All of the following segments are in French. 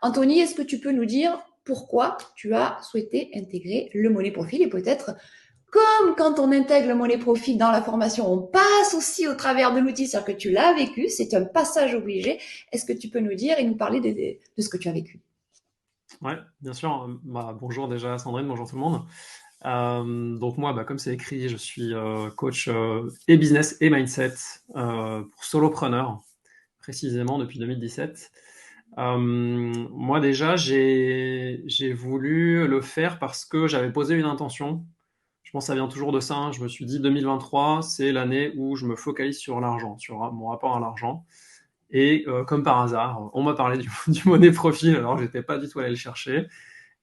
Anthony, est-ce que tu peux nous dire pourquoi tu as souhaité intégrer le Money Profile et peut-être comme quand on intègre le Money Profile dans la formation, on passe aussi au travers de l'outil, c'est-à-dire que tu l'as vécu, c'est un passage obligé. Est-ce que tu peux nous dire et nous parler de ce que tu as vécu? Ouais, bien sûr. Bonjour déjà Sandrine, bonjour tout le monde. Donc moi, comme c'est écrit, je suis coach et business et mindset pour solopreneurs, précisément depuis 2017. Moi déjà, j'ai voulu le faire parce que j'avais posé une intention. Je pense que ça vient toujours de ça, hein. Je me suis dit 2023, c'est l'année où je me focalise sur l'argent, sur mon rapport à l'argent. Et comme par hasard, on m'a parlé du Money Profile, alors j'étais pas du tout allé le chercher.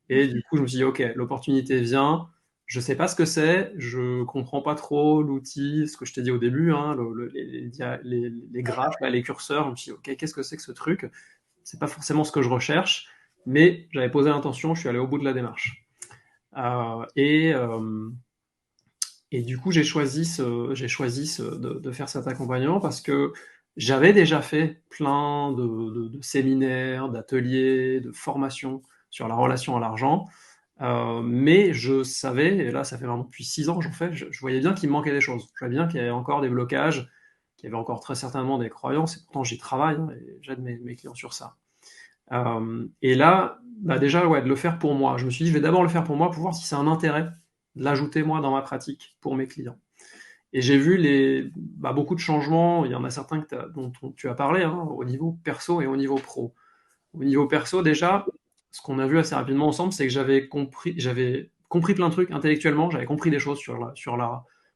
Et du coup, je me suis dit, OK, l'opportunité vient. Je sais pas ce que c'est, je comprends pas trop l'outil, ce que je t'ai dit au début, hein, les graphes, là, les curseurs. Je me suis dit, OK, qu'est-ce que c'est que ce truc? C'est pas forcément ce que je recherche, mais j'avais posé l'intention, je suis allé au bout de la démarche. Euh, et, euh, et du coup, j'ai choisi de faire cet accompagnement parce que j'avais déjà fait plein de séminaires, d'ateliers, de formations sur la relation à l'argent. Mais je savais, et là ça fait vraiment depuis 6 ans que j'en fais, je voyais bien qu'il me manquait des choses. Je voyais bien qu'il y avait encore des blocages, qu'il y avait encore très certainement des croyances, et pourtant j'y travaille, hein, et j'aide mes clients sur ça. Et là, déjà, ouais, de le faire pour moi. Je me suis dit, je vais d'abord le faire pour moi pour voir si c'est un intérêt de l'ajouter moi dans ma pratique pour mes clients. Et j'ai vu beaucoup de changements. Il y en a certains dont tu as parlé, hein, au niveau perso et au niveau pro. Au niveau perso, déjà, ce qu'on a vu assez rapidement ensemble, c'est que j'avais compris plein de trucs intellectuellement, j'avais compris des choses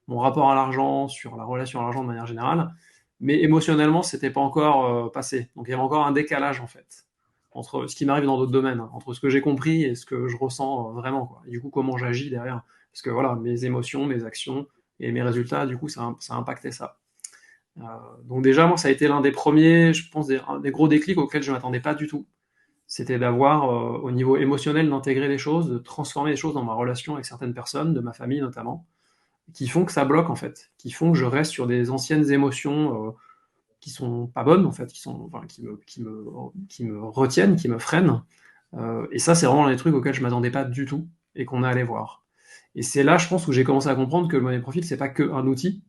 mon rapport à l'argent, sur la relation à l'argent de manière générale, mais émotionnellement, c'était pas encore passé. Donc il y avait encore un décalage en fait entre ce qui m'arrive dans d'autres domaines, hein, entre ce que j'ai compris et ce que je ressens vraiment, quoi. Et du coup, comment j'agis derrière. Parce que voilà, mes émotions, mes actions et mes résultats, du coup, ça a impacté ça. Euh, donc déjà, moi, ça a été l'un des premiers, je pense, un des gros déclics auxquels je ne m'attendais pas du tout. C'était d'avoir, au niveau émotionnel, d'intégrer des choses, de transformer les choses dans ma relation avec certaines personnes, de ma famille notamment, qui font que ça bloque en fait, qui font que je reste sur des anciennes émotions qui sont pas bonnes en fait, enfin, qui me retiennent, qui me freinent. Et ça, c'est vraiment les trucs auxquels je m'attendais pas du tout et qu'on est allé voir. Et c'est là, je pense, où j'ai commencé à comprendre que le Money Profit, c'est pas que un outil,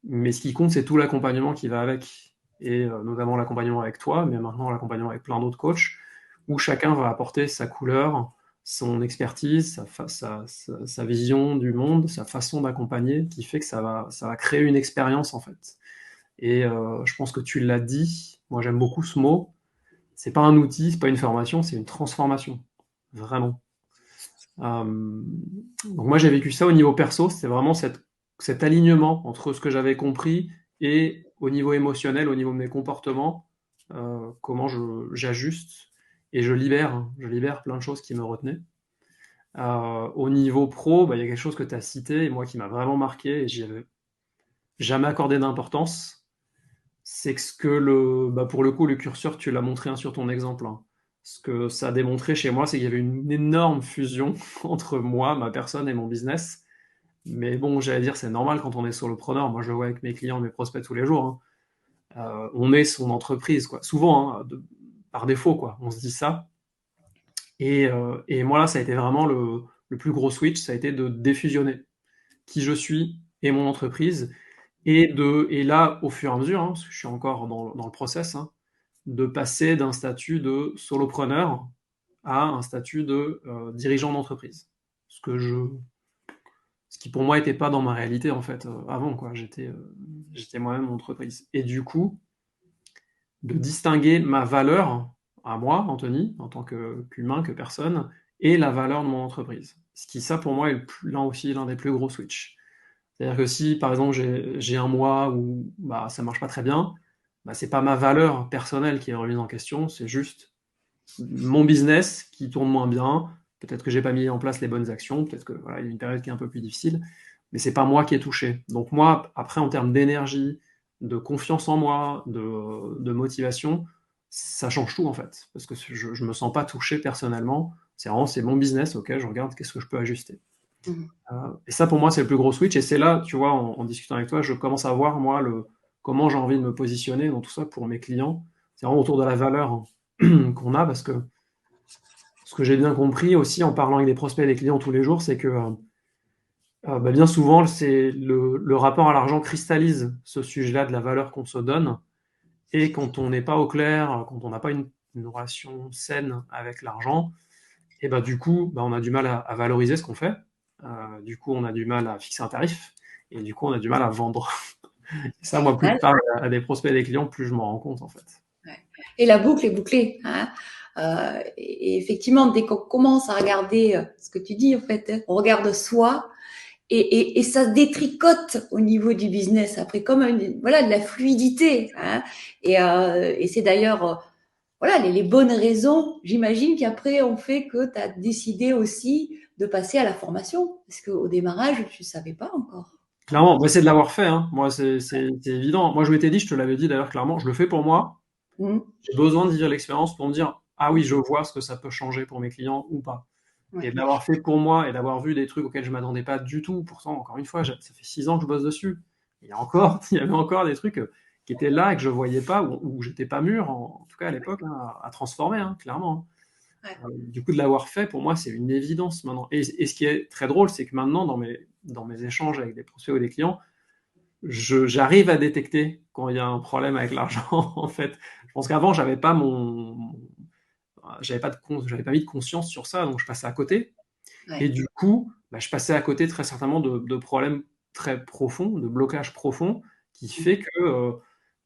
mais ce qui compte, c'est tout l'accompagnement qui va avec, et notamment l'accompagnement avec toi, mais maintenant l'accompagnement avec plein d'autres coachs, où chacun va apporter sa couleur, son expertise, sa vision du monde, sa façon d'accompagner, qui fait que ça va créer une expérience en fait. Et je pense que tu l'as dit, moi j'aime beaucoup ce mot, c'est pas un outil, c'est pas une formation, c'est une transformation, vraiment. Donc moi j'ai vécu ça au niveau perso, c'est vraiment cet alignement entre ce que j'avais compris et au niveau émotionnel, au niveau de mes comportements, comment j'ajuste et je libère plein de choses qui me retenaient. Au niveau pro, il y a quelque chose que tu as cité et moi qui m'a vraiment marqué et j'y avais jamais accordé d'importance, c'est que pour le coup, le curseur, tu l'as montré, hein, sur ton exemple, hein. Ce que ça a démontré chez moi, c'est qu'il y avait une énorme fusion entre moi, ma personne et mon business. Mais bon, j'allais dire, c'est normal quand on est solopreneur. Moi, je le vois avec mes clients, mes prospects tous les jours, hein. On est son entreprise, quoi. Souvent, hein, par défaut, quoi. On se dit ça. Et moi, là, ça a été vraiment le plus gros switch, ça a été de défusionner qui je suis et mon entreprise. Et là, au fur et à mesure, hein, parce que je suis encore dans le process, hein, de passer d'un statut de solopreneur à un statut de dirigeant d'entreprise. Ce qui pour moi n'était pas dans ma réalité en fait avant, quoi. J'étais moi-même mon entreprise. Et du coup, de distinguer ma valeur à moi, Anthony, en tant qu'humain, que personne, et la valeur de mon entreprise. Ce qui, ça, pour moi, est là aussi l'un des plus gros switches. C'est-à-dire que si, par exemple, j'ai un mois où ça marche pas très bien, c'est pas ma valeur personnelle qui est remise en question, c'est juste mon business qui tourne moins bien. Peut-être que j'ai pas mis en place les bonnes actions, peut-être que voilà, il y a une période qui est un peu plus difficile, mais c'est pas moi qui est touché. Donc moi, après, en termes d'énergie, de confiance en moi, de motivation, ça change tout en fait, parce que je me sens pas touché personnellement. C'est mon business, ok, je regarde qu'est-ce que je peux ajuster. Mhm. Et ça, pour moi, c'est le plus gros switch. Et c'est là, tu vois, en discutant avec toi, je commence à voir, moi, comment j'ai envie de me positionner dans tout ça pour mes clients. C'est vraiment autour de la valeur, hein. qu'on a, parce que ce que j'ai bien compris aussi en parlant avec des prospects et des clients tous les jours, c'est que bien souvent, c'est le rapport à l'argent cristallise ce sujet-là de la valeur qu'on se donne. Et quand on n'est pas au clair, quand on n'a pas une relation saine avec l'argent, et du coup, on a du mal à valoriser ce qu'on fait. Du coup, on a du mal à fixer un tarif. Et du coup, on a du mal à vendre. Et ça, moi, plus je Ouais, parle à des prospects et des clients, plus je m'en rends compte, en fait. ouais. Et la boucle est bouclée. Hein. Et effectivement, dès qu'on commence à regarder ce que tu dis, en fait, hein, on regarde soi et ça se détricote au niveau du business après, comme voilà, de la fluidité. Hein. Et c'est d'ailleurs voilà, les bonnes raisons, j'imagine, qu'après ont fait que tu as décidé aussi de passer à la formation. Parce qu'au démarrage, tu ne savais pas encore. Clairement, c'est de l'avoir fait. Hein. Moi, c'est évident. Moi, je m'étais dit, je te l'avais dit d'ailleurs clairement, je le fais pour moi. Mmh. J'ai besoin de vivre l'expérience pour me dire, ah oui, je vois ce que ça peut changer pour mes clients ou pas. Et Ouais. de l'avoir fait pour moi et d'avoir vu des trucs auxquels je m'attendais pas du tout. Pourtant, encore une fois, ça fait 6 ans que je bosse dessus. Il y avait encore des trucs qui étaient là et que je voyais pas, où j'étais pas mûr, en tout cas à l'époque, hein, à transformer, hein, clairement. Ouais. Du coup, de l'avoir fait, pour moi, c'est une évidence maintenant. Et ce qui est très drôle, c'est que maintenant, dans mes échanges avec des prospects ou des clients, j'arrive à détecter quand il y a un problème avec l'argent, en fait. Je pense qu'avant, j'avais pas mis de conscience sur ça, donc je passais à côté. Et Ouais. du coup, je passais à côté très certainement de problèmes très profonds, de blocages profonds, qui fait que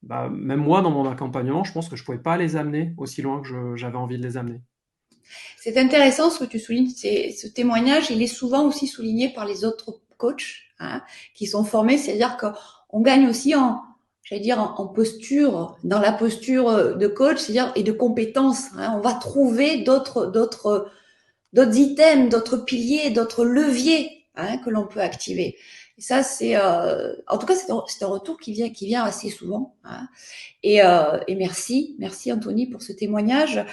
même moi, dans mon accompagnement, je pense que je pouvais pas les amener aussi loin que j'avais envie de les amener. C'est intéressant ce que tu soulignes. Ce témoignage, il est souvent aussi souligné par les autres coachs hein, qui sont formés. C'est-à-dire qu'on gagne aussi j'allais dire, en posture, dans la posture de coach, c'est-à-dire et de compétences. Hein. On va trouver d'autres items, d'autres piliers, d'autres leviers hein, que l'on peut activer. Et ça, en tout cas, c'est un retour qui vient assez souvent. Hein. Et merci Anthony pour ce témoignage.